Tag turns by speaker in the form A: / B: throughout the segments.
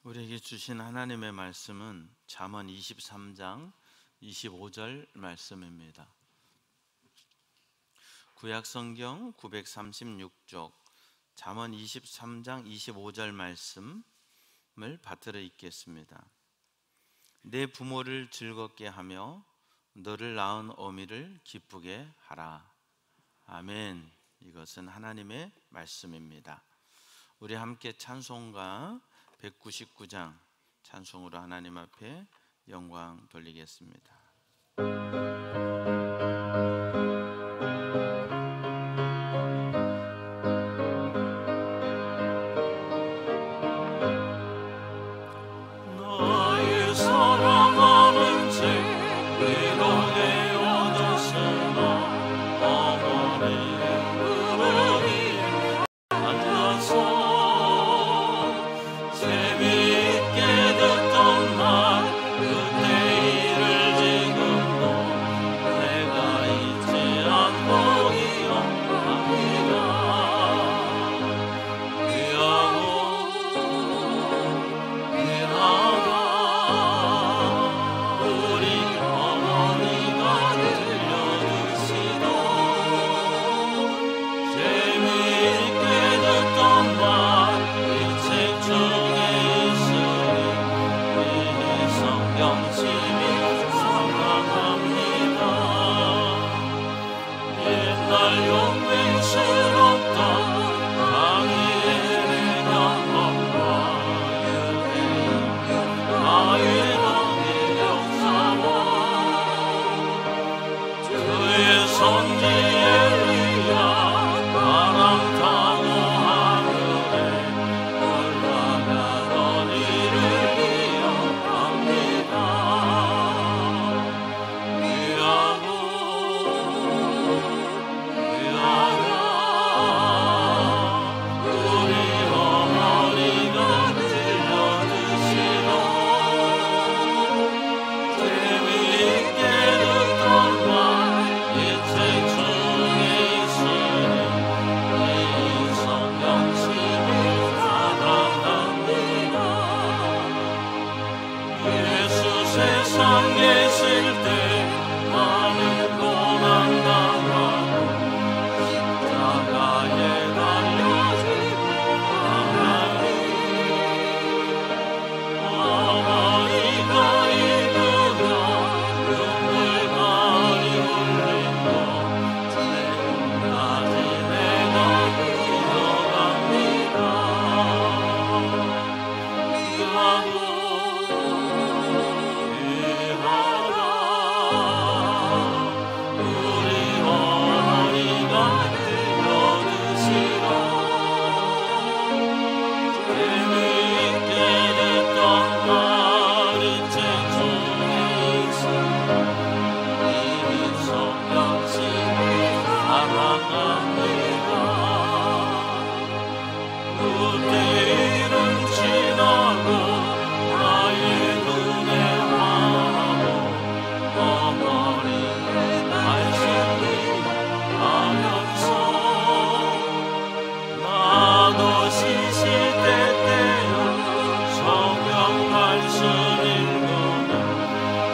A: 우리에게 주신 하나님의 말씀은 잠언 23장 25절 말씀입니다. 구약성경 936쪽 잠언 23장 25절 말씀을 받들어 읽겠습니다. 내 부모를 즐겁게 하며 너를 낳은 어미를 기쁘게 하라. 아멘. 이것은 하나님의 말씀입니다. 우리 함께 찬송가 199장 찬송으로 하나님 앞에 영광 돌리겠습니다.
B: 나의 사랑하는 제 외로게 얻었으나 어머니의 무릎 위에 앉아서 재미있게 듣던 말 그때 일을 지금도 내가 잊지 않고 기억합니다. 우리 어머니가 들려주시던 재미있게 듣던 말 이 책 중에 있으니 이 성경 심히 사랑합니다. 옛날 용맹스럽던 다니엘의 영광과 나의 왕의 역사와 그의 선지 엘리야 바람 타고 하늘에 올라가던 일을 기억합니다. 귀하고 우리 어머니가 들려주시던 재미있게 듣던 말 이 책 중에 있으니 이 성경 심히 사랑합니다. 예수 세상 계실 때 많은 고난 당하고 십자가에 달려지고 하나니 어머니가 입으며 눈물 많이 흘린 것 지금까지 내가 기억합니다. 귀하고 우리 어머니가 들려주시던 재미있게 듣던 말 이 책 중에 있으니 이 성경 심히 사랑합니다. 그때 일은 지나고 나의 눈에 환하고 어머니의 말씀이 하면서 나도 시시때때로 성경 말씀 읽으며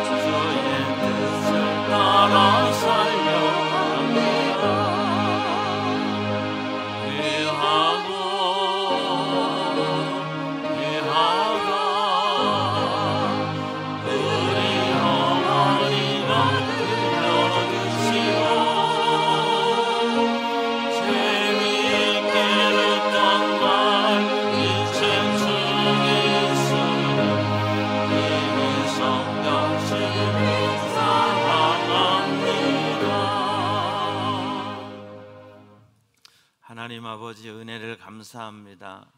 B: 주의 뜻을 따라 살려합니다. 귀하고 우리 어머니가 들려주시던 재미있게 듣던 말 이 책 중에 있으니 이 성경 심히 사랑합니다.
A: 하나님 아버지 은혜를 감사합니다.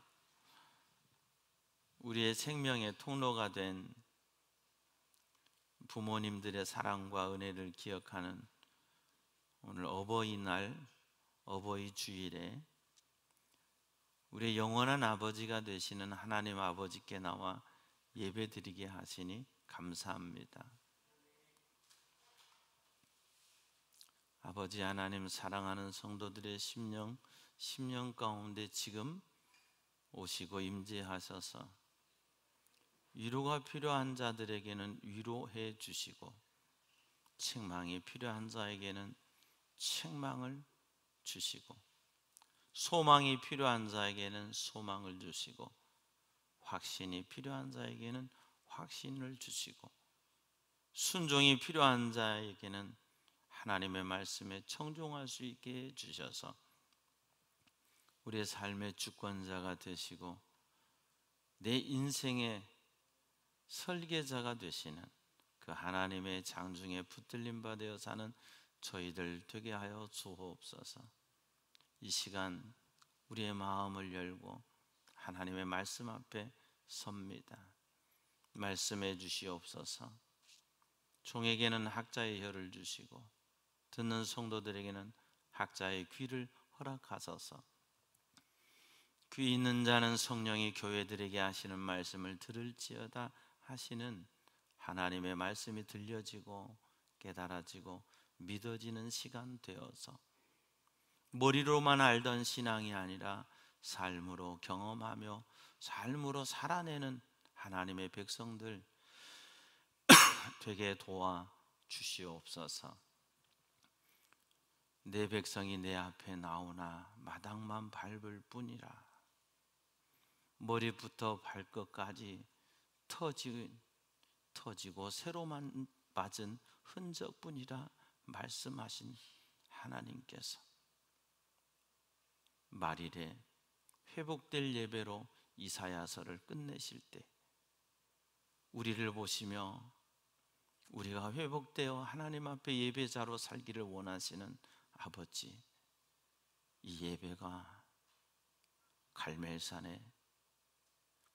A: 우리의 생명의 통로가 된 부모님들의 사랑과 은혜를 기억하는 오늘 어버이날, 어버이 주일에 우리의 영원한 아버지가 되시는 하나님 아버지께 나와 예배드리게 하시니 감사합니다. 아버지 하나님, 사랑하는 성도들의 심령 가운데 지금 오시고 임재하셔서 위로가 필요한 자들에게는 위로해 주시고, 책망이 필요한 자에게는 책망을 주시고, 소망이 필요한 자에게는 소망을 주시고, 확신이 필요한 자에게는 확신을 주시고, 순종이 필요한 자에게는 하나님의 말씀에 청종할 수 있게 해 주셔서 우리의 삶의 주권자가 되시고 내 인생의 설계자가 되시는 그 하나님의 장중에 붙들림 받아 사는 저희들 되게 하여 주옵소서. 이 시간 우리의 마음을 열고 하나님의 말씀 앞에 섭니다. 말씀해 주시옵소서. 종에게는 학자의 혀를 주시고 듣는 성도들에게는 학자의 귀를 허락하소서. 귀 있는 자는 성령이 교회들에게 하시는 말씀을 들을지어다 하시는 하나님의 말씀이 들려지고 깨달아지고 믿어지는 시간 되어서 머리로만 알던 신앙이 아니라 삶으로 경험하며 삶으로 살아내는 하나님의 백성들 되게 도와 주시옵소서. 내 백성이 내 앞에 나오나 마당만 밟을 뿐이라. 머리부터 발끝까지 터지고 새로만 맞은 흔적뿐이라 말씀하신 하나님께서 말일에 회복될 예배로 이사야서를 끝내실 때 우리를 보시며 우리가 회복되어 하나님 앞에 예배자로 살기를 원하시는 아버지, 이 예배가 갈멜산에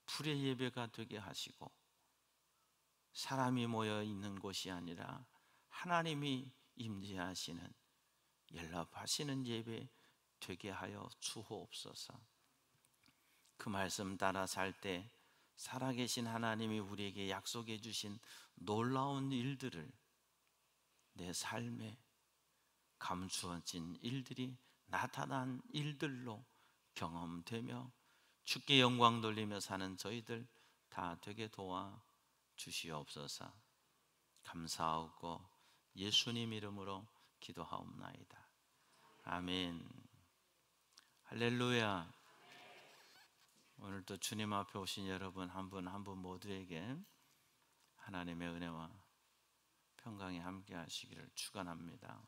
A: 불의 예배가 되게 하시고 사람이 모여 있는 곳이 아니라 하나님이 임재하시는 연락하시는 예배 되게 하여 주옵소서. 그 말씀 따라 살 때 살아계신 하나님이 우리에게 약속해 주신 놀라운 일들을 내 삶에 감추어진 일들이 나타난 일들로 경험되며 주께 영광 돌리며 사는 저희들 다 되게 도와 주시옵소서. 감사하고 예수님 이름으로 기도하옵나이다. 아멘. 할렐루야. 오늘도 주님 앞에 오신 여러분 한 분 한 분 모두에게 하나님의 은혜와 평강이 함께 하시기를 축원합니다.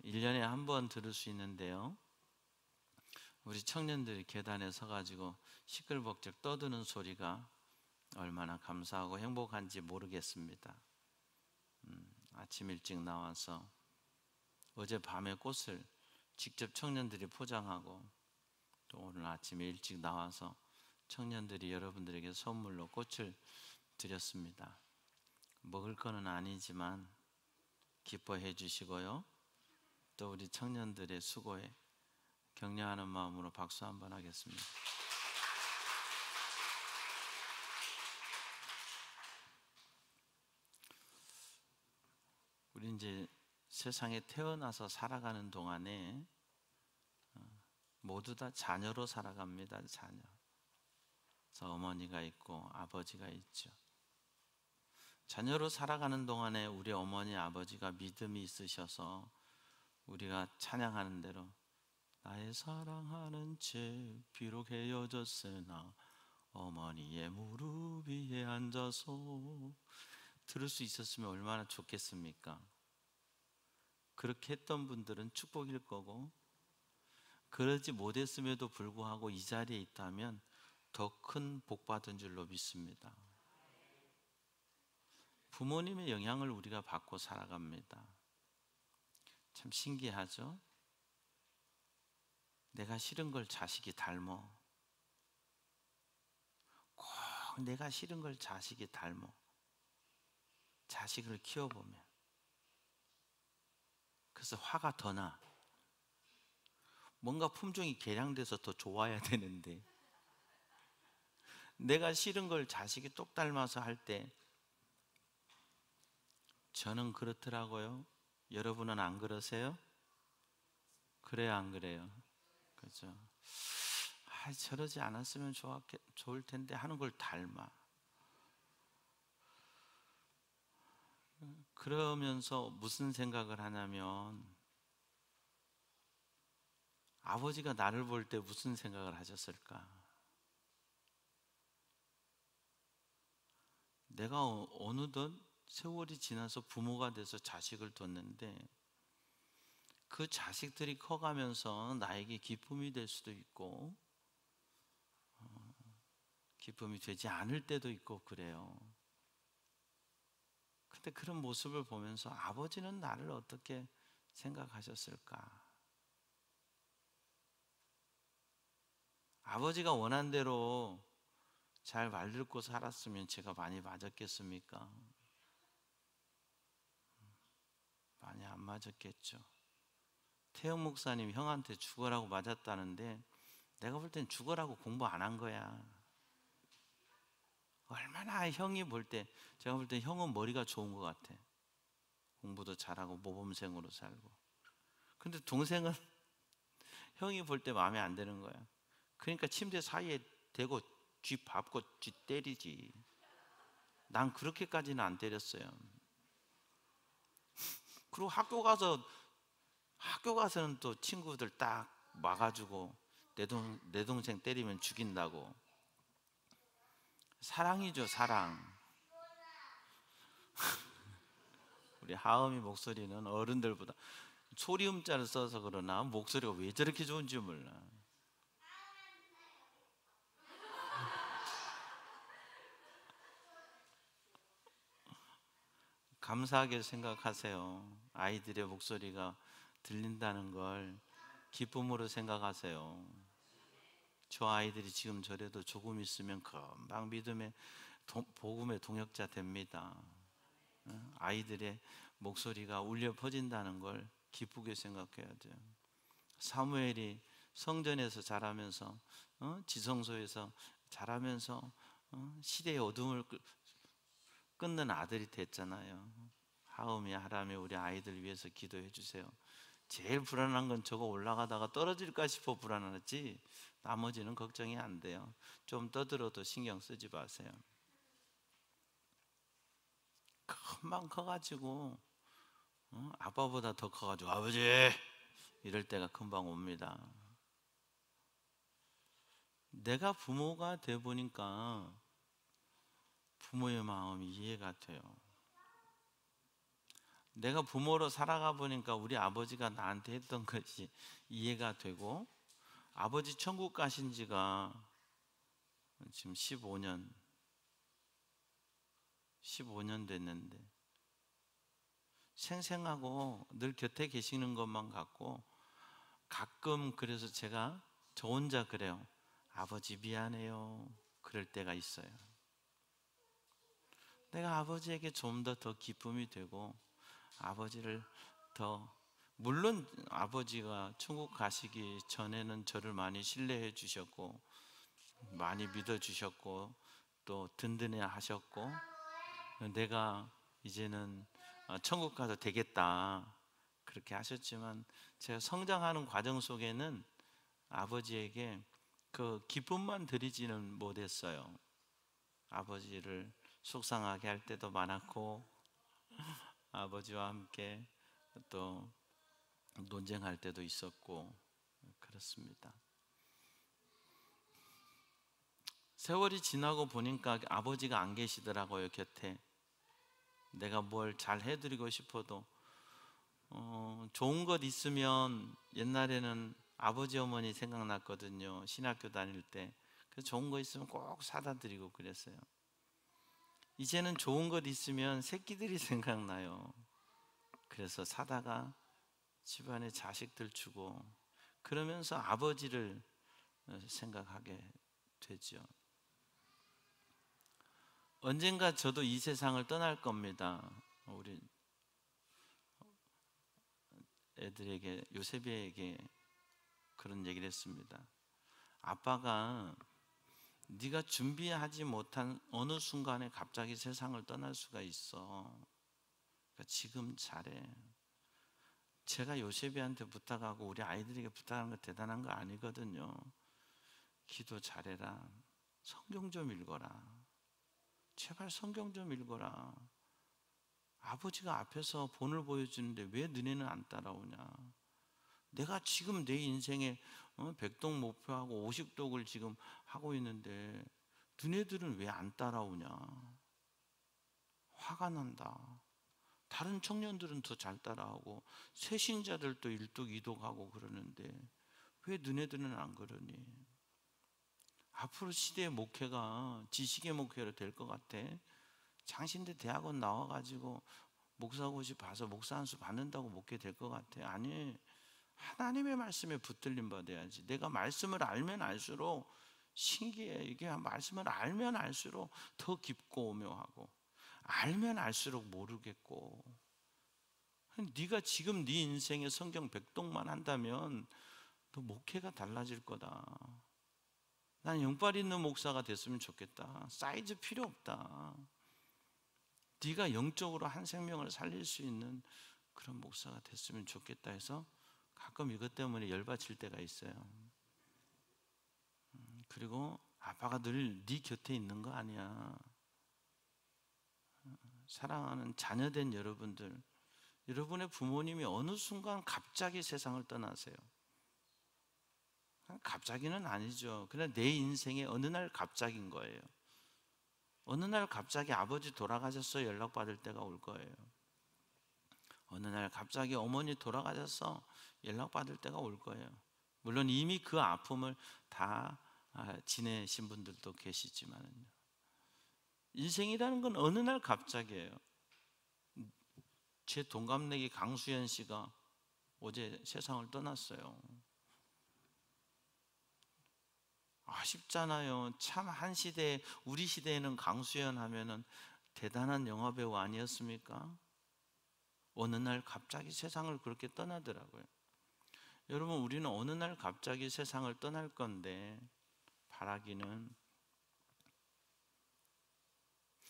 A: 1년에 한 번 들을 수 있는데요, 우리 청년들이 계단에 서가지고 시끌벅적 떠드는 소리가 얼마나 감사하고 행복한지 모르겠습니다. 아침 일찍 나와서 어젯밤에 꽃을 직접 청년들이 포장하고 또 오늘 아침에 일찍 나와서 청년들이 여러분들에게 선물로 꽃을 드렸습니다. 먹을 거는 아니지만 기뻐해 주시고요, 또 우리 청년들의 수고에 격려하는 마음으로 박수 한번 하겠습니다. 우리 이제 세상에 태어나서 살아가는 동안에 모두 다 자녀로 살아갑니다. 자녀. 그래서 어머니가 있고 아버지가 있죠. 자녀로 살아가는 동안에 우리 어머니 아버지가 믿음이 있으셔서 우리가 찬양하는 대로 나의 사랑하는 채 비록 헤어졌으나 어머니의 무릎 위에 앉아서 들을 수 있었으면 얼마나 좋겠습니까? 그렇게 했던 분들은 축복일 거고, 그러지 못했음에도 불구하고 이 자리에 있다면 더 큰 복 받은 줄로 믿습니다. 부모님의 영향을 우리가 받고 살아갑니다. 참 신기하죠? 내가 싫은 걸 자식이 닮어. 꼭 내가 싫은 걸 자식이 닮어. 자식을 키워보면 그래서 화가 더 나. 뭔가 품종이 개량돼서 더 좋아야 되는데 내가 싫은 걸 자식이 똑 닮아서 할 때 저는 그렇더라고요. 여러분은 안 그러세요? 그래요, 안 그래요? 그렇죠? 저러지 않았으면 좋을 텐데 하는 걸 닮아. 그러면서 무슨 생각을 하냐면, 아버지가 나를 볼 때 무슨 생각을 하셨을까? 내가 어느덧 세월이 지나서 부모가 돼서 자식을 뒀는데, 그 자식들이 커가면서 나에게 기쁨이 될 수도 있고 기쁨이 되지 않을 때도 있고 그래요. 근데 그런 모습을 보면서 아버지는 나를 어떻게 생각하셨을까? 아버지가 원한 대로 잘 말듣고 살았으면 제가 많이 맞았겠습니까? 많이 안 맞았겠죠. 태영 목사님 형한테 죽어라고 맞았다는데, 내가 볼 땐 죽어라고 공부 안 한 거야. 얼마나 형이 볼 때, 제가 볼 때 형은 머리가 좋은 것 같아. 공부도 잘하고 모범생으로 살고. 근데 동생은 형이 볼 때 마음에 안 드는 거야. 그러니까 침대 사이에 대고 쥐 밟고 쥐 때리지. 난 그렇게까지는 안 때렸어요. 그리고 학교 가서는 또 친구들 딱 막아주고 내 동생 때리면 죽인다고. 사랑이죠, 사랑. 우리 하음이 목소리는 어른들보다 소리음자를 써서 그러나 목소리가 왜 저렇게 좋은지 몰라. 감사하게 생각하세요. 아이들의 목소리가 들린다는 걸 기쁨으로 생각하세요. 저 아이들이 지금 저래도 조금 있으면 금방 복음의 동역자 됩니다. 아이들의 목소리가 울려 퍼진다는 걸 기쁘게 생각해야 돼요. 사무엘이 성전에서 자라면서 지성소에서 자라면서 시대의 어둠을 끊는 아들이 됐잖아요. 하음이 하람이 우리 아이들 위해서 기도해 주세요. 제일 불안한 건 저거 올라가다가 떨어질까 싶어 불안하지, 나머지는 걱정이 안 돼요. 좀 떠들어도 신경 쓰지 마세요. 금방 커가지고 아빠보다 더 커가지고 아버지 이럴 때가 금방 옵니다. 내가 부모가 돼 보니까 부모의 마음이 이해가 돼요. 내가 부모로 살아가 보니까 우리 아버지가 나한테 했던 것이 이해가 되고, 아버지 천국 가신 지가 지금 15년 됐는데 생생하고 늘 곁에 계시는 것만 같고, 가끔 그래서 제가 저 혼자 그래요. 아버지 미안해요. 그럴 때가 있어요. 내가 아버지에게 좀 더 기쁨이 되고 아버지를 더, 물론 아버지가 천국 가시기 전에는 저를 많이 신뢰해 주셨고 많이 믿어 주셨고 또 든든해 하셨고, 내가 이제는 천국 가도 되겠다 그렇게 하셨지만, 제가 성장하는 과정 속에는 아버지에게 그 기쁨만 드리지는 못했어요. 아버지를 속상하게 할 때도 많았고 아버지와 함께 또 논쟁할 때도 있었고 그렇습니다. 세월이 지나고 보니까 아버지가 안 계시더라고요, 곁에. 내가 뭘 잘 해드리고 싶어도 좋은 것 있으면, 옛날에는 아버지 어머니 생각났거든요, 신학교 다닐 때. 그래서 좋은 거 있으면 꼭 사다 드리고 그랬어요. 이제는 좋은 것 있으면 새끼들이 생각나요. 그래서 사다가 집안에 자식들 주고 그러면서 아버지를 생각하게 되죠. 언젠가 저도 이 세상을 떠날 겁니다. 우리 애들에게, 요셉에게 그런 얘기를 했습니다. 아빠가 네가 준비하지 못한 어느 순간에 갑자기 세상을 떠날 수가 있어. 그러니까 지금 잘해. 제가 요셉이한테 부탁하고 우리 아이들에게 부탁하는 거 대단한 거 아니거든요. 기도 잘해라. 성경 좀 읽어라. 제발 성경 좀 읽어라. 아버지가 앞에서 본을 보여주는데 왜 너네는 안 따라오냐? 내가 지금 내 인생에 백독 목표하고 50독을 지금 하고 있는데 너네들은 왜 안 따라오냐? 화가 난다. 다른 청년들은 더 잘 따라하고 새신자들도 1독, 2독하고 그러는데 왜 너네들은 안 그러니? 앞으로 시대의 목회가 지식의 목회로 될 것 같아? 장신대 대학원 나와가지고 목사고시 봐서 목사 한 수 받는다고 목회 될 것 같아? 아니, 하나님의 말씀에 붙들림 받아야지. 내가 말씀을 알면 알수록 신기해. 이게 말씀을 알면 알수록 더 깊고 오묘하고, 알면 알수록 모르겠고. 네가 지금 네 인생에 성경 백독만 한다면 너 목회가 달라질 거다. 난 영빨 있는 목사가 됐으면 좋겠다. 사이즈 필요 없다. 네가 영적으로 한 생명을 살릴 수 있는 그런 목사가 됐으면 좋겠다 해서 가끔 이것 때문에 열받칠 때가 있어요. 그리고 아빠가 늘 네 곁에 있는 거 아니야. 사랑하는 자녀된 여러분들, 여러분의 부모님이 어느 순간 갑자기 세상을 떠나세요. 갑자기는 아니죠. 그냥 내 인생의 어느 날 갑자기인 거예요. 어느 날 갑자기 아버지 돌아가셨어 연락받을 때가 올 거예요. 어느 날 갑자기 어머니 돌아가셨어 연락받을 때가 올 거예요. 물론 이미 그 아픔을 다 지내신 분들도 계시지만요. 인생이라는 건 어느 날 갑자기예요. 제 동갑내기 강수연 씨가 어제 세상을 떠났어요. 아쉽잖아요. 참 한 시대에, 우리 시대에는 강수연 하면은 대단한 영화배우 아니었습니까? 어느 날 갑자기 세상을 그렇게 떠나더라고요. 여러분, 우리는 어느 날 갑자기 세상을 떠날 건데 바라기는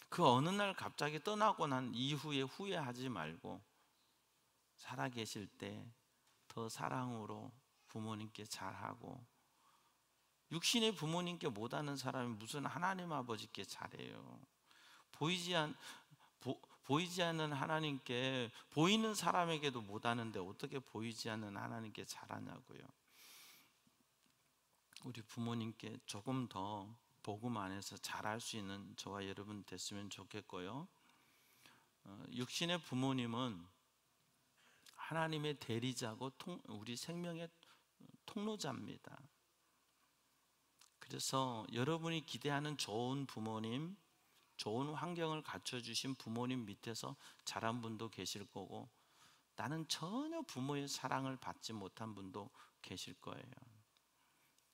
A: 그 어느 날 갑자기 떠나고 난 이후에 후회하지 말고 살아계실 때 더 사랑으로 부모님께 잘하고, 육신의 부모님께 못하는 사람이 무슨 하나님 아버지께 잘해요. 보이지 않는 하나님께, 보이는 사람에게도 못하는데 어떻게 보이지 않는 하나님께 잘하냐고요. 우리 부모님께 조금 더 복음 안에서 잘할 수 있는 저와 여러분 됐으면 좋겠고요. 육신의 부모님은 하나님의 대리자고 우리 생명의 통로자입니다. 그래서 여러분이 기대하는 좋은 부모님, 좋은 환경을 갖춰주신 부모님 밑에서 자란 분도 계실 거고, 나는 전혀 부모의 사랑을 받지 못한 분도 계실 거예요.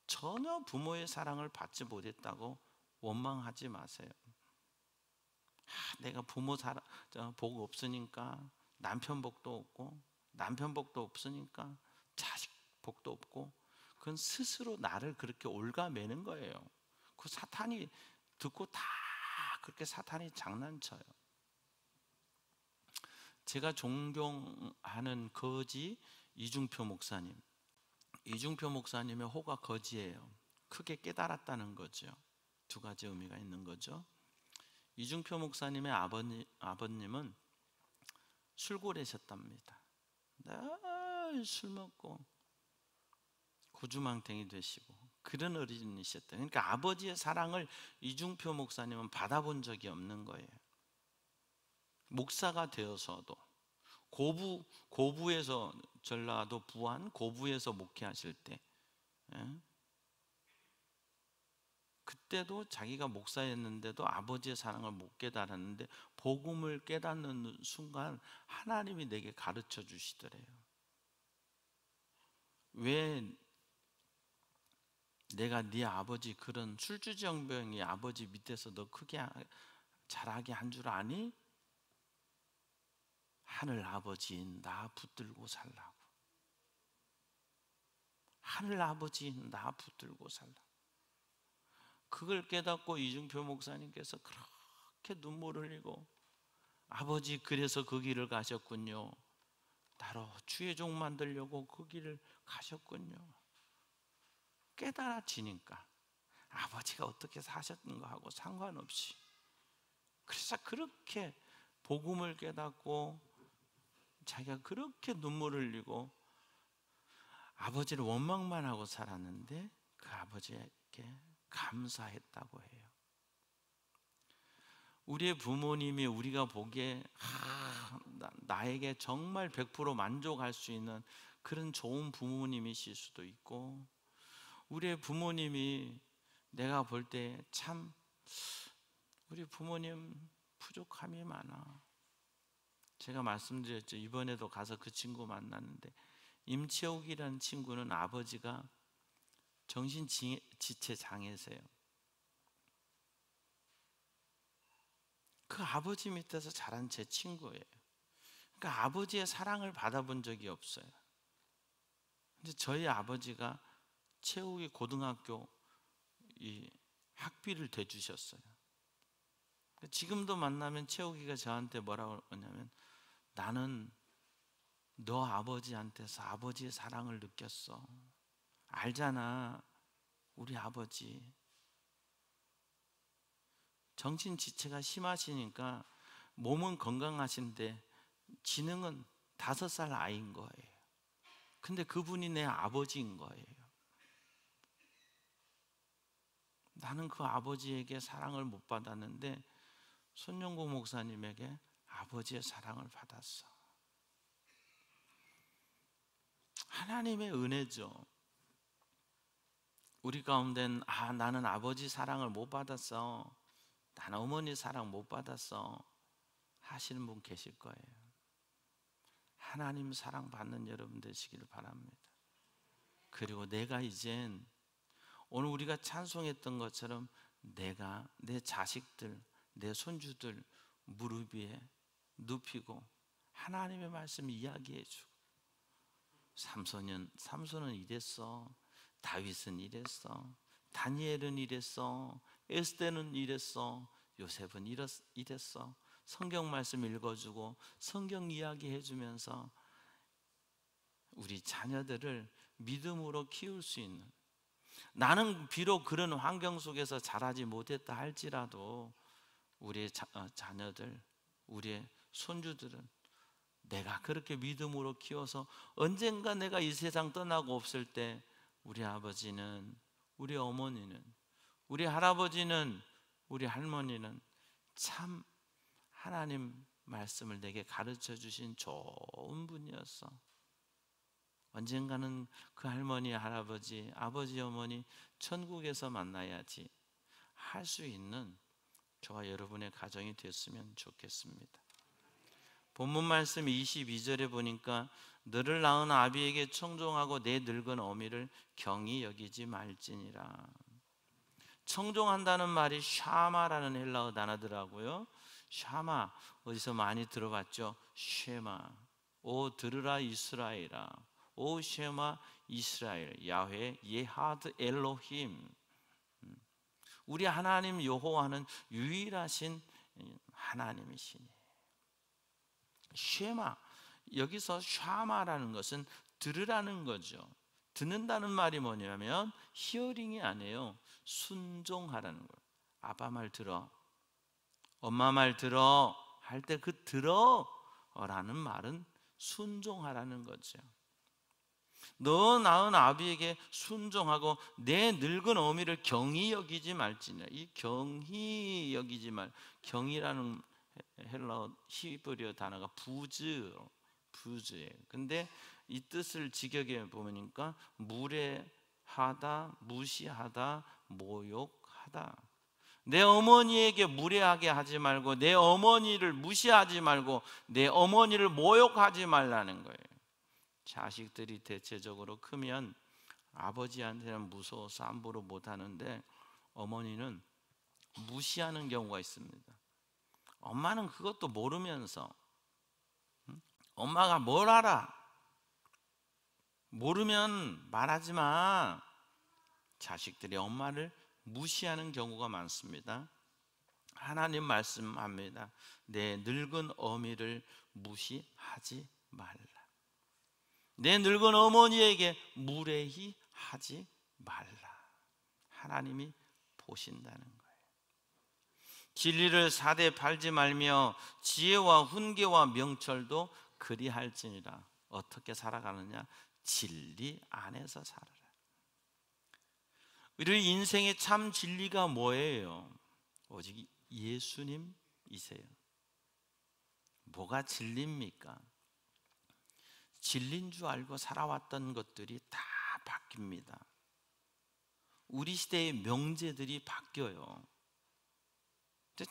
A: 전혀 부모의 사랑을 받지 못했다고 원망하지 마세요. 내가 부모 복 없으니까 남편 복도 없고, 남편 복도 없으니까 자식 복도 없고, 그건 스스로 나를 그렇게 올가매는 거예요. 그 사탄이 듣고 다 그렇게 사탄이 장난쳐요. 제가 존경하는 거지 이중표 목사님. 이중표 목사님의 호가 거지예요. 크게 깨달았다는 거죠. 두 가지 의미가 있는 거죠. 이중표 목사님의 아버님은 술고래셨답니다. 늘 술 먹고 구주망탱이 되시고 그런 어린이셨다. 그러니까 아버지의 사랑을 이중표 목사님은 받아본 적이 없는 거예요. 목사가 되어서도 고부에서, 전라도 부안 고부에서 목회하실 때, 그때도 자기가 목사였는데도 아버지의 사랑을 못 깨달았는데 복음을 깨닫는 순간 하나님이 내게 가르쳐 주시더래요. 왜 내가 네 아버지 그런 술주정병이 아버지 밑에서 너 크게 잘하게 한 줄 아니? 하늘 아버지인 나 붙들고 살라고. 하늘 아버지인 나 붙들고 살라고. 그걸 깨닫고 이중표 목사님께서 그렇게 눈물을 흘리고, 아버지 그래서 그 길을 가셨군요. 나로 주의 종 만들려고 그 길을 가셨군요. 깨달아지니까 아버지가 어떻게 사셨는가 하고 상관없이, 그래서 그렇게 복음을 깨닫고 자기가 그렇게 눈물을 흘리고 아버지를 원망만 하고 살았는데 그 아버지에게 감사했다고 해요. 우리의 부모님이 우리가 보기에 나에게 정말 100% 만족할 수 있는 그런 좋은 부모님이실 수도 있고, 우리의 부모님이 내가 볼 때 참 우리 부모님 부족함이 많아. 제가 말씀드렸죠. 이번에도 가서 그 친구 만났는데, 임채욱이라는 친구는 아버지가 정신지체 장애세요. 그 아버지 밑에서 자란 제 친구예요. 그러니까 아버지의 사랑을 받아본 적이 없어요. 근데 저희 아버지가 채욱이 고등학교 이 학비를 대주셨어요. 지금도 만나면 채욱이가 저한테 뭐라고 하냐면, 나는 너 아버지한테서 아버지의 사랑을 느꼈어. 알잖아, 우리 아버지 정신지체가 심하시니까 몸은 건강하신데 지능은 5살 아이인 거예요. 근데 그분이 내 아버지인 거예요. 나는 그 아버지에게 사랑을 못 받았는데 손영구 목사님에게 아버지의 사랑을 받았어. 하나님의 은혜죠. 우리 가운데는 나는 아버지 사랑을 못 받았어, 나는 어머니 사랑 못 받았어 하시는 분 계실 거예요. 하나님 사랑 받는 여러분 되시기를 바랍니다. 그리고 내가 이젠 오늘 우리가 찬송했던 것처럼 내가 내 자식들, 내 손주들 무릎 위에 눕히고 하나님의 말씀 이야기해주고, 삼손은 이랬어, 다윗은 이랬어, 다니엘은 이랬어, 에스더는 이랬어, 요셉은 이랬어. 성경 말씀 읽어주고 성경 이야기 해주면서 우리 자녀들을 믿음으로 키울 수 있는, 나는 비록 그런 환경 속에서 자라지 못했다 할지라도 우리의 자녀들, 우리의 손주들은 내가 그렇게 믿음으로 키워서 언젠가 내가 이 세상 떠나고 없을 때 우리 아버지는, 우리 어머니는, 우리 할아버지는, 우리 할머니는 참 하나님 말씀을 내게 가르쳐 주신 좋은 분이었어. 언젠가는 그 할머니, 할아버지, 아버지, 어머니 천국에서 만나야지 할 수 있는 저와 여러분의 가정이 됐으면 좋겠습니다. 본문 말씀 22절에 보니까 너를 낳은 아비에게 청종하고 내 늙은 어미를 경히 여기지 말지니라. 청종한다는 말이 샤마라는 헬라어 단어더라고요. 샤마, 어디서 많이 들어봤죠? 쉐마, 오 들으라 이스라엘아, 오 쉐마 이스라엘, 야훼 예하드 엘로힘. 우리 하나님 여호와는 유일하신 하나님이시니. 쉐마, 여기서 샤마라는 것은 들으라는 거죠. 듣는다는 말이 뭐냐면 히어링이 아니에요. 순종하라는 거예요. 아빠 말 들어, 엄마 말 들어 할 때 그 들어라는 말은 순종하라는 거죠. 너 낳은 아비에게 순종하고 내 늙은 어미를 경히 여기지 말지니라. 이 경히 여기지 말, 경이라는 헬라어 히브리어 단어가 부즈예요. 근데 이 뜻을 직역해 보니까 무례하다, 무시하다, 모욕하다. 내 어머니에게 무례하게 하지 말고, 내 어머니를 무시하지 말고, 내 어머니를 모욕하지 말라는 거예요. 자식들이 대체적으로 크면 아버지한테는 무서워서 함부로 못하는데 어머니는 무시하는 경우가 있습니다. 엄마는 그것도 모르면서, 엄마가 뭘 알아? 모르면 말하지 마. 자식들이 엄마를 무시하는 경우가 많습니다. 하나님 말씀합니다. 내 늙은 어미를 무시하지 말라. 내 늙은 어머니에게 무례히 하지 말라. 하나님이 보신다는 거예요. 진리를 사대 팔지 말며 지혜와 훈계와 명철도 그리할지니라. 어떻게 살아가느냐? 진리 안에서 살아라. 우리 인생의 참 진리가 뭐예요? 오직 예수님이세요. 뭐가 진리입니까? 진리인 줄 알고 살아왔던 것들이 다 바뀝니다. 우리 시대의 명제들이 바뀌어요.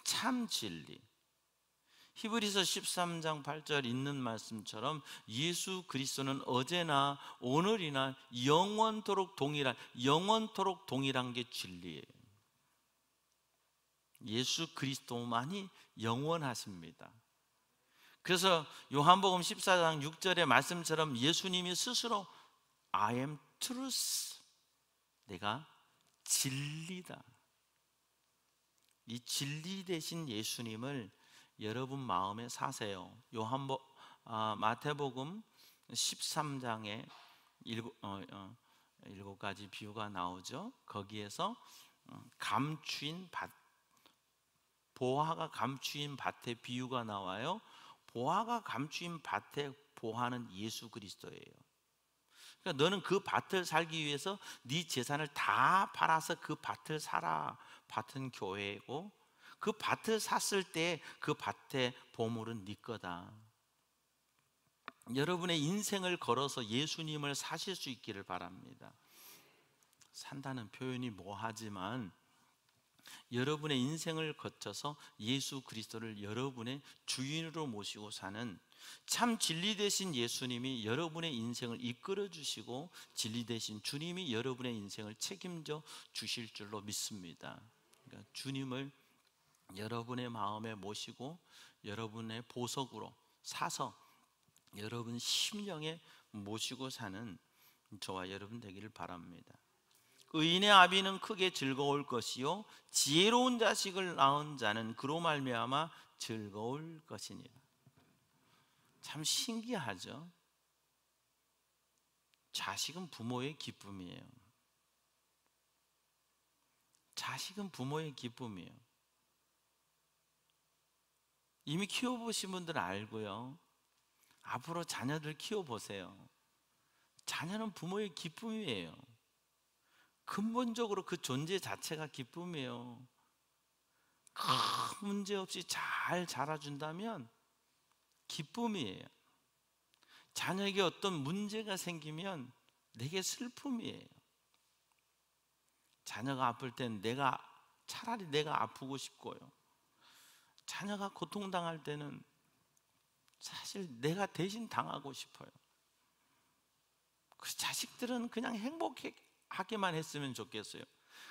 A: 참 진리. 히브리서 13장 8절 있는 말씀처럼 예수 그리스도는 어제나 오늘이나 영원토록 동일한 게 진리예요. 예수 그리스도만이 영원하십니다. 그래서 요한복음 14장 6절의 말씀처럼 예수님이 스스로 I am truth, 내가 진리다. 이 진리 되신 예수님을 여러분 마음에 사세요. 마태복음 13장에 일곱 가지 비유가 나오죠. 거기에서 보화가 감추인 밭의 비유가 나와요. 보화가 감추인 밭의 보화는 예수 그리스도예요. 그러니까 너는 그 밭을 살기 위해서 네 재산을 다 팔아서 그 밭을 사라. 밭은 교회고 그 밭을 샀을 때 그 밭의 보물은 네 거다. 여러분의 인생을 걸어서 예수님을 사실 수 있기를 바랍니다. 산다는 표현이 뭐하지만 여러분의 인생을 거쳐서 예수 그리스도를 여러분의 주인으로 모시고 사는 참 진리 되신 예수님이 여러분의 인생을 이끌어 주시고 진리 되신 주님이 여러분의 인생을 책임져 주실 줄로 믿습니다. 그러니까 주님을 여러분의 마음에 모시고 여러분의 보석으로 사서 여러분 심령에 모시고 사는 저와 여러분 되기를 바랍니다. 의인의 아비는 크게 즐거울 것이요 지혜로운 자식을 낳은 자는 그로 말미암아 즐거울 것이니라. 참 신기하죠? 자식은 부모의 기쁨이에요. 자식은 부모의 기쁨이에요. 이미 키워보신 분들은 알고요. 앞으로 자녀들 키워보세요. 자녀는 부모의 기쁨이에요. 근본적으로 그 존재 자체가 기쁨이에요. 큰 문제 없이 잘 자라준다면 기쁨이에요. 자녀에게 어떤 문제가 생기면 내게 슬픔이에요. 자녀가 아플 땐 차라리 내가 아프고 싶고요. 자녀가 고통당할 때는 사실 내가 대신 당하고 싶어요. 그 자식들은 그냥 행복하게만 했으면 좋겠어요.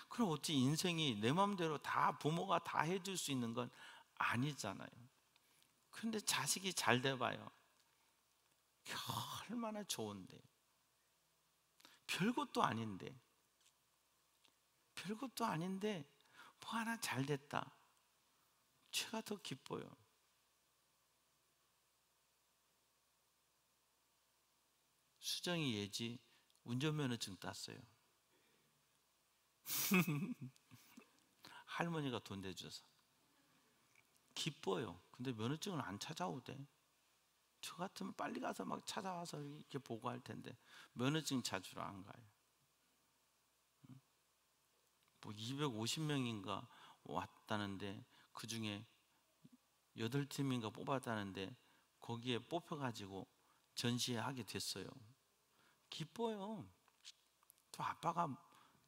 A: 그럼 어찌 인생이 내 마음대로 다 부모가 다 해줄 수 있는 건 아니잖아요. 그런데 자식이 잘 돼봐요. 얼마나 좋은데. 별것도 아닌데 뭐 하나 잘 됐다. 제가 더 기뻐요. 수정이 예지 운전면허증 땄어요. 할머니가 돈 대줘서 기뻐요. 근데 면허증을 안 찾아오대. 저 같으면 빨리 가서 막 찾아와서 이렇게 보고할 텐데 면허증 찾으러 안 가요. 뭐 250명인가 왔다는데 그 중에 8팀인가 뽑았다는데 거기에 뽑혀가지고 전시하게 됐어요. 기뻐요. 또 아빠가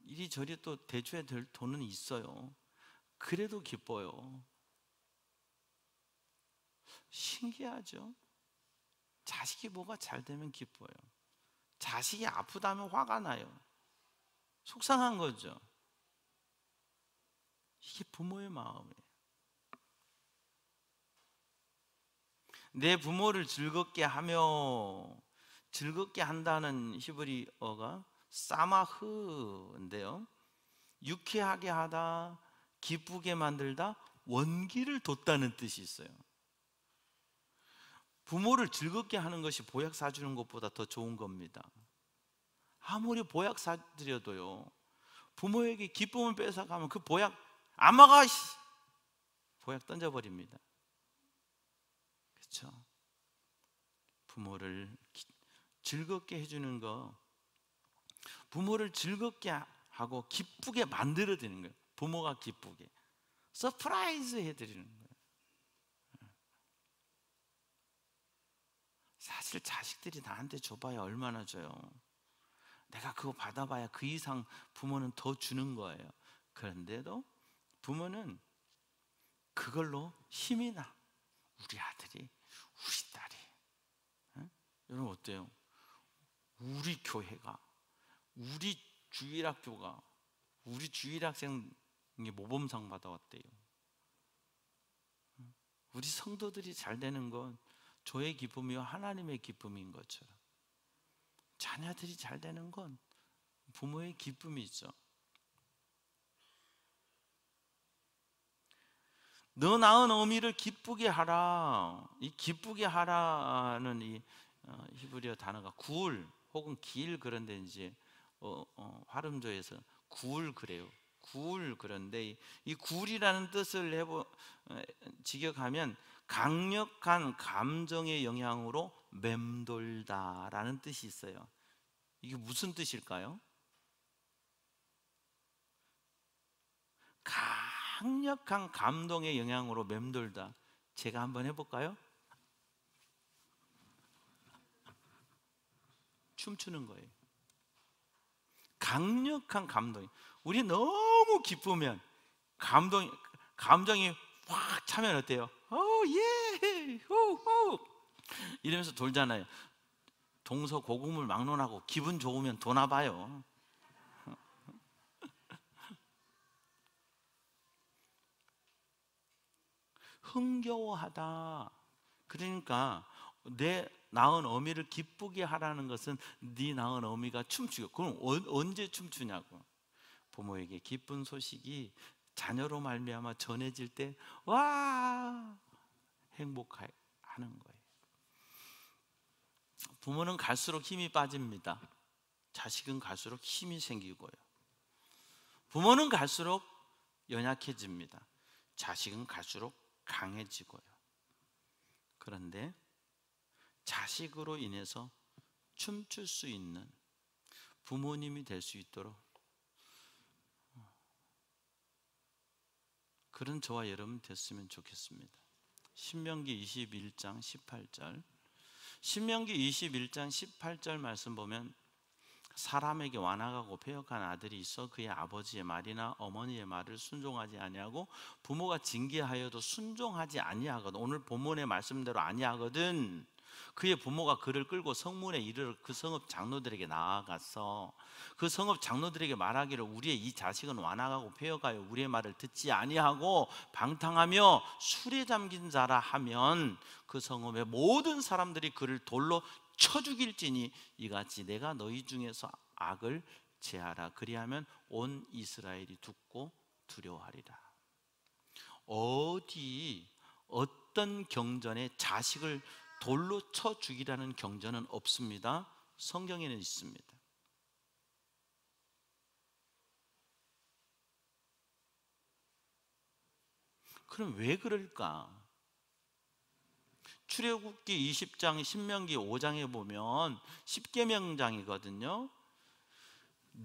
A: 이리저리 또 대줘야 될 돈은 있어요. 그래도 기뻐요. 신기하죠? 자식이 뭐가 잘 되면 기뻐요. 자식이 아프다면 화가 나요. 속상한 거죠. 이게 부모의 마음이에요. 내 부모를 즐겁게 한다는 히브리어가 사마흐인데요, 유쾌하게 하다, 기쁘게 만들다, 원기를 돋다는 뜻이 있어요. 부모를 즐겁게 하는 것이 보약 사주는 것보다 더 좋은 겁니다. 아무리 보약 사드려도요, 부모에게 기쁨을 뺏어가면 그 보약 안 먹어! 보약 던져버립니다. 그렇죠? 부모를 즐겁게 해주는 거, 부모를 즐겁게 하고 기쁘게 만들어드리는 거예요. 부모가 기쁘게 서프라이즈 해드리는 거예요. 사실 자식들이 나한테 줘봐야 얼마나 줘요. 내가 그거 받아봐야 그 이상 부모는 더 주는 거예요. 그런데도 부모는 그걸로 힘이 나. 우리 아들이, 우리 딸이. 응? 여러분 어때요? 우리 교회가, 우리 주일학교가, 우리 주일학생이 모범상 받아왔대요. 우리 성도들이 잘 되는 건 저의 기쁨이요 하나님의 기쁨인 것처럼, 자녀들이 잘 되는 건 부모의 기쁨이죠. 너 낳은 어미를 기쁘게 하라. 이 기쁘게 하라는 이 히브리어 단어가 구울 혹은 길, 그런데 이제 활음조에서 구울 그래요. 구울. 그런데 이 구울이라는 뜻을 직역하면 강력한 감정의 영향으로 맴돌다라는 뜻이 있어요. 이게 무슨 뜻일까요? 강력한 감동의 영향으로 맴돌다. 제가 한번 해볼까요? 춤추는 거예요. 강력한 감동. 우리 너무 기쁘면 감정이 확 차면 어때요? 예! 호! 이러면서 돌잖아요. 동서고금을 막론하고 기분 좋으면 도나 봐요. 흥겨워하다. 그러니까 내 낳은 어미를 기쁘게 하라는 것은 네 낳은 어미가 춤추고, 그럼 언제 춤추냐고. 부모에게 기쁜 소식이 자녀로 말미암아 전해질 때 와 행복하는 거예요. 부모는 갈수록 힘이 빠집니다. 자식은 갈수록 힘이 생기고요. 부모는 갈수록 연약해집니다. 자식은 갈수록 강해지고요. 그런데 자식으로 인해서 춤출 수 있는 부모님이 될 수 있도록 그런 저와 여러분 됐으면 좋겠습니다. 신명기 21장 18절. 신명기 21장 18절 말씀 보면, 사람에게 완악하고 패역한 아들이 있어 그의 아버지의 말이나 어머니의 말을 순종하지 아니하고 부모가 징계하여도 순종하지 아니하거든. 오늘 본문의 말씀대로 아니하거든. 그의 부모가 그를 끌고 성문에 이르러 그 성읍 장로들에게 나아가서 그 성읍 장로들에게 말하기를, 우리의 이 자식은 완악하고 패역하여 우리의 말을 듣지 아니하고 방탕하며 술에 잠긴 자라 하면 그 성읍의 모든 사람들이 그를 돌로 쳐 죽일지니 이같이 내가 너희 중에서 악을 제하라. 그리하면 온 이스라엘이 듣고 두려워하리라. 어떤 경전에 자식을 돌로 쳐 죽이라는 경전은 없습니다. 성경에는 있습니다. 그럼 왜 그럴까? 출애굽기 20장, 신명기 5장에 보면 10계명장이거든요.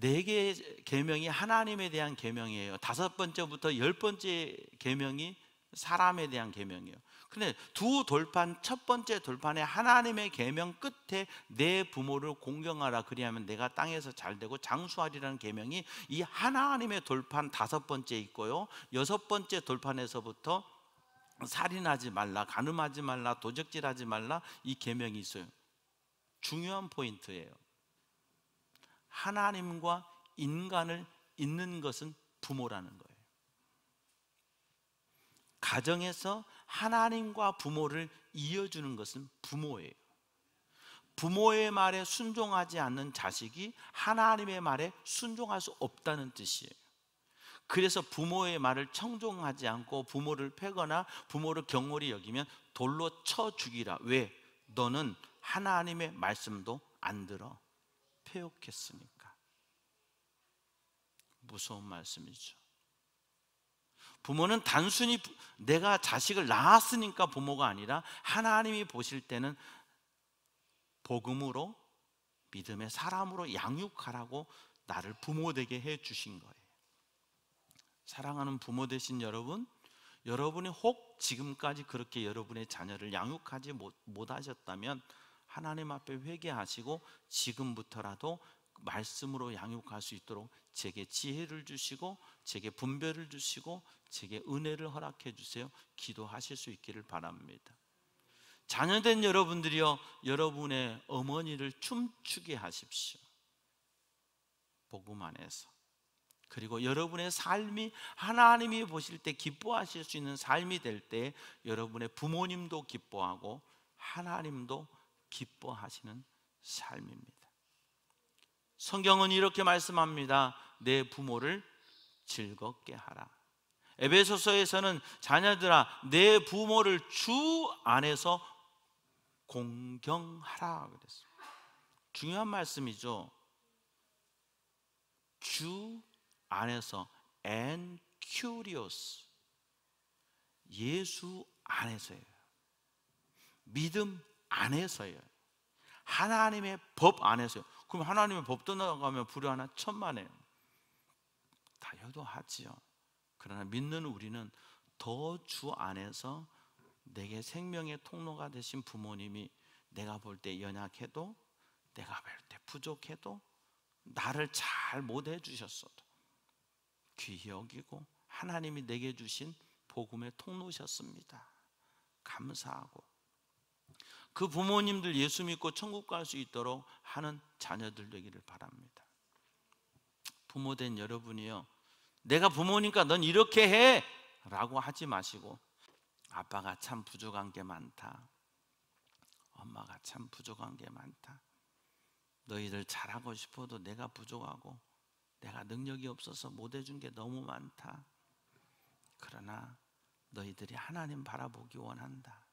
A: 4개의 계명이 하나님에 대한 계명이에요. 5번째부터 10번째 계명이 사람에 대한 계명이에요. 근데 첫 번째 돌판에 하나님의 계명 끝에 내 부모를 공경하라 그리하면 내가 땅에서 잘되고 장수하리라는 계명이 이 하나님의 돌판 5번째 있고요. 6번째 돌판에서부터 살인하지 말라, 간음하지 말라, 도적질하지 말라, 이 계명이 있어요. 중요한 포인트예요. 하나님과 인간을 잇는 것은 부모라는 거예요. 가정에서 하나님과 부모를 이어주는 것은 부모예요. 부모의 말에 순종하지 않는 자식이 하나님의 말에 순종할 수 없다는 뜻이에요. 그래서 부모의 말을 청종하지 않고 부모를 패거나 부모를 경홀히 여기면 돌로 쳐 죽이라. 왜? 너는 하나님의 말씀도 안 들어 패역했으니까. 무서운 말씀이죠. 부모는 단순히 내가 자식을 낳았으니까 부모가 아니라 하나님이 보실 때는 복음으로, 믿음의 사람으로 양육하라고 나를 부모 되게 해 주신 거예요. 사랑하는 부모 되신 여러분, 여러분이 혹 지금까지 그렇게 여러분의 자녀를 양육하지 못하셨다면 하나님 앞에 회개하시고 지금부터라도 말씀으로 양육할 수 있도록 제게 지혜를 주시고 제게 분별을 주시고 제게 은혜를 허락해 주세요. 기도하실 수 있기를 바랍니다. 자녀된 여러분들이여, 여러분의 어머니를 춤추게 하십시오. 복음 안에서. 그리고 여러분의 삶이 하나님이 보실 때 기뻐하실 수 있는 삶이 될 때 여러분의 부모님도 기뻐하고 하나님도 기뻐하시는 삶입니다. 성경은 이렇게 말씀합니다. 내 부모를 즐겁게 하라. 에베소서에서는 자녀들아 내 부모를 주 안에서 공경하라 그랬어요. 중요한 말씀이죠. 주 안에서 and curious, 예수 안에서예요. 믿음 안에서예요. 하나님의 법 안에서요. 그럼 하나님의 법 떠나가면 불효하나 천만에요. 다여도 하지요. 그러나 믿는 우리는 더 주 안에서 내게 생명의 통로가 되신 부모님이 내가 볼 때 연약해도, 내가 볼 때 부족해도, 나를 잘 못해 주셨어도 귀히 여기고 하나님이 내게 주신 복음의 통로셨습니다. 감사하고 그 부모님들 예수 믿고 천국 갈 수 있도록 하는 자녀들 되기를 바랍니다. 부모된 여러분이요, 내가 부모니까 넌 이렇게 해 라고 하지 마시고, 아빠가 참 부족한 게 많다, 엄마가 참 부족한 게 많다, 너희들 잘하고 싶어도 내가 부족하고 내가 능력이 없어서 못해준 게 너무 많다. 그러나 너희들이 하나님 바라보기 원한다.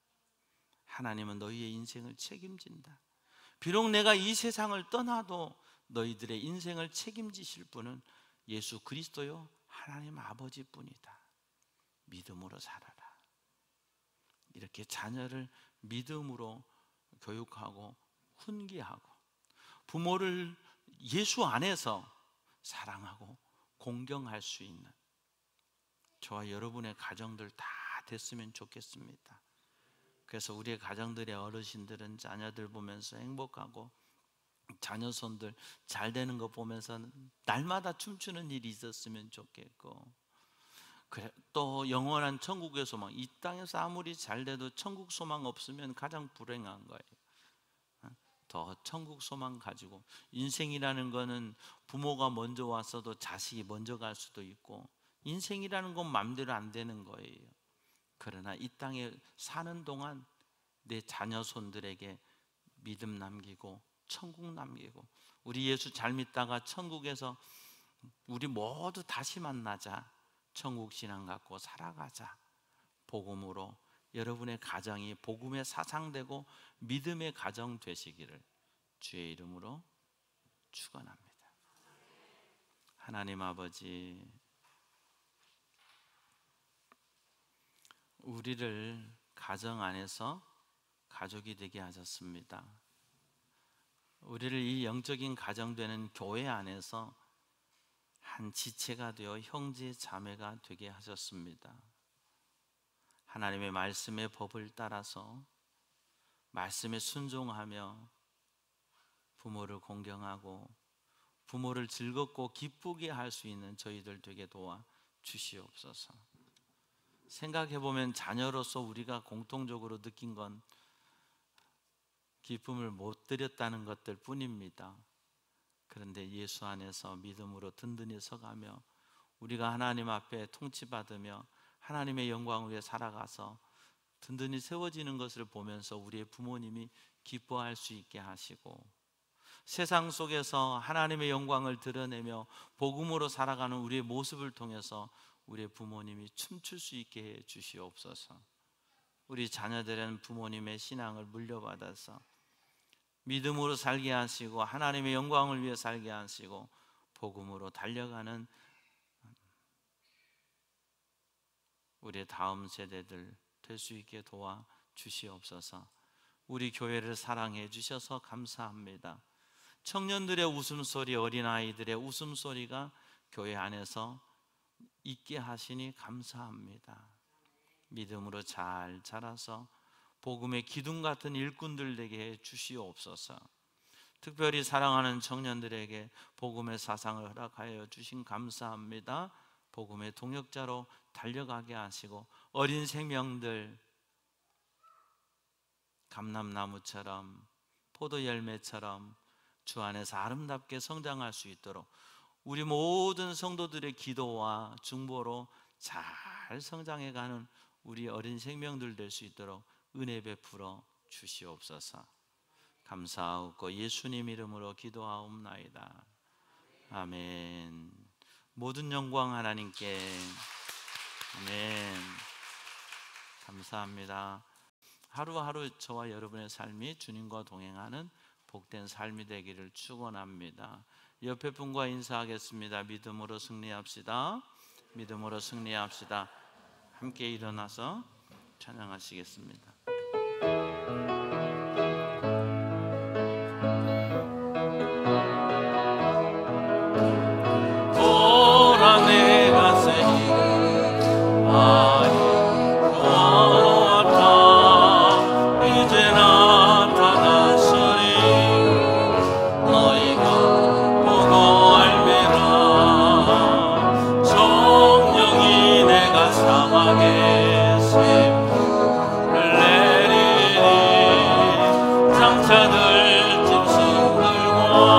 A: 하나님은 너희의 인생을 책임진다. 비록 내가 이 세상을 떠나도 너희들의 인생을 책임지실 분은 예수 그리스도요 하나님 아버지뿐이다. 믿음으로 살아라. 이렇게 자녀를 믿음으로 교육하고 훈계하고 부모를 예수 안에서 사랑하고 공경할 수 있는 저와 여러분의 가정들 다 됐으면 좋겠습니다. 그래서 우리의 가정들의 어르신들은 자녀들 보면서 행복하고 자녀손들 잘 되는 거 보면서 날마다 춤추는 일이 있었으면 좋겠고, 그래, 또 영원한 천국의 소망, 이 땅에서 아무리 잘 돼도 천국 소망 없으면 가장 불행한 거예요. 더 천국 소망 가지고, 인생이라는 거는 부모가 먼저 왔어도 자식이 먼저 갈 수도 있고, 인생이라는 건 마음대로 안 되는 거예요. 그러나 이 땅에 사는 동안 내 자녀손들에게 믿음 남기고 천국 남기고, 우리 예수 잘 믿다가 천국에서 우리 모두 다시 만나자, 천국 신앙 갖고 살아가자. 복음으로 여러분의 가정이 복음의 사상되고 믿음의 가정 되시기를 주의 이름으로 축원합니다. 하나님 아버지, 우리를 가정 안에서 가족이 되게 하셨습니다. 우리를 이 영적인 가정 되는 교회 안에서 한 지체가 되어 형제 자매가 되게 하셨습니다. 하나님의 말씀의 법을 따라서 말씀에 순종하며 부모를 공경하고 부모를 즐겁고 기쁘게 할 수 있는 저희들 되게 도와 주시옵소서. 생각해보면 자녀로서 우리가 공통적으로 느낀 건 기쁨을 못 드렸다는 것들 뿐입니다. 그런데 예수 안에서 믿음으로 든든히 서가며 우리가 하나님 앞에 통치받으며 하나님의 영광을 위해 살아가서 든든히 세워지는 것을 보면서 우리의 부모님이 기뻐할 수 있게 하시고, 세상 속에서 하나님의 영광을 드러내며 복음으로 살아가는 우리의 모습을 통해서 우리의 부모님이 춤출 수 있게 해 주시옵소서. 우리 자녀들은 부모님의 신앙을 물려받아서 믿음으로 살게 하시고 하나님의 영광을 위해 살게 하시고 복음으로 달려가는 우리의 다음 세대들 될 수 있게 도와 주시옵소서. 우리 교회를 사랑해 주셔서 감사합니다. 청년들의 웃음소리, 어린아이들의 웃음소리가 교회 안에서 있게 하시니 감사합니다. 믿음으로 잘 자라서 복음의 기둥 같은 일꾼들 되게 해 주시옵소서. 특별히 사랑하는 청년들에게 복음의 사상을 허락하여 주신 감사합니다. 복음의 동역자로 달려가게 하시고 어린 생명들 감람나무처럼 포도열매처럼 주 안에서 아름답게 성장할 수 있도록 우리 모든 성도들의 기도와 중보로 잘 성장해가는 우리 어린 생명들 될 수 있도록 은혜 베풀어 주시옵소서. 감사하고 예수님 이름으로 기도하옵나이다. 아멘. 모든 영광 하나님께. 아멘. 감사합니다. 하루하루 저와 여러분의 삶이 주님과 동행하는 복된 삶이 되기를 축원합니다. 옆에 분과 인사하겠습니다. 믿음으로 승리합시다. 믿음으로 승리합시다. 함께 일어나서 찬양하시겠습니다.
B: 보라 내가 세계 많이 보았다. 이제 나타났으니 너희가 보고 알미라. 성령이 내가 사막에 샘물을 내리니 장차들 짐승들과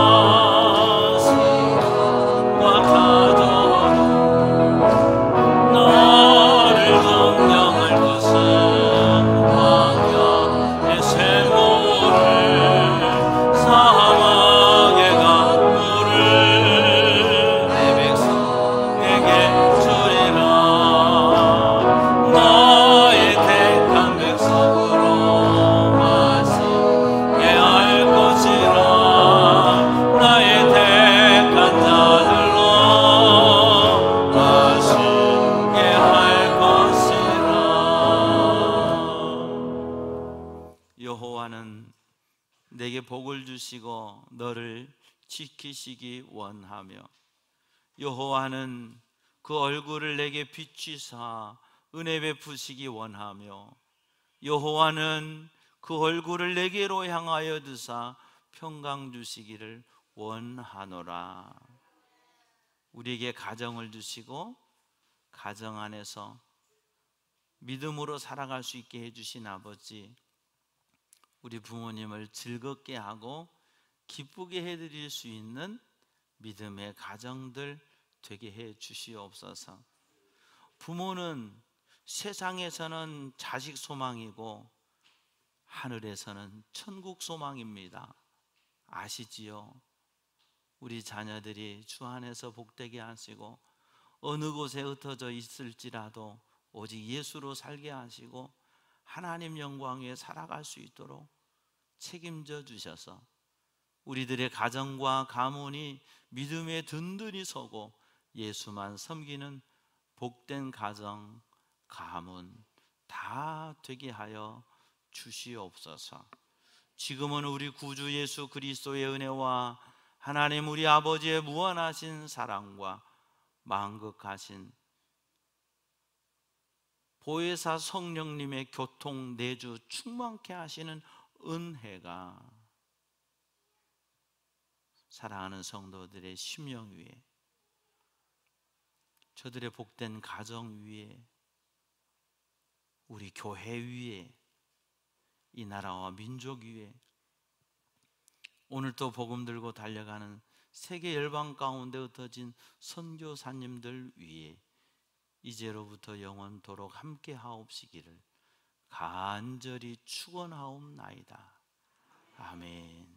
A: 내게 복을 주시고 너를 지키시기 원하며 여호와는 그 얼굴을 내게 비추사 은혜 베푸시기 원하며 여호와는 그 얼굴을 내게로 향하여 드사 평강 주시기를 원하노라. 우리에게 가정을 주시고 가정 안에서 믿음으로 살아갈 수 있게 해주신 아버지, 우리 부모님을 즐겁게 하고 기쁘게 해드릴 수 있는 믿음의 가정들 되게 해 주시옵소서. 부모는 세상에서는 자식 소망이고 하늘에서는 천국 소망입니다. 아시지요? 우리 자녀들이 주 안에서 복되게 하시고 어느 곳에 흩어져 있을지라도 오직 예수로 살게 하시고 하나님 영광 위에 살아갈 수 있도록 책임져 주셔서 우리들의 가정과 가문이 믿음에 든든히 서고 예수만 섬기는 복된 가정, 가문 다 되게 하여 주시옵소서. 지금은 우리 구주 예수 그리스도의 은혜와 하나님 우리 아버지의 무한하신 사랑과 만극하신 보혜사 성령님의 교통 내주 충만케 하시는 은혜가 사랑하는 성도들의 심령 위에, 저들의 복된 가정 위에, 우리 교회 위에, 이 나라와 민족 위에, 오늘 또 복음 들고 달려가는 세계 열방 가운데 흩어진 선교사님들 위에 이제로부터 영원토록 함께 하옵시기를 간절히 축원하옵나이다. 아멘.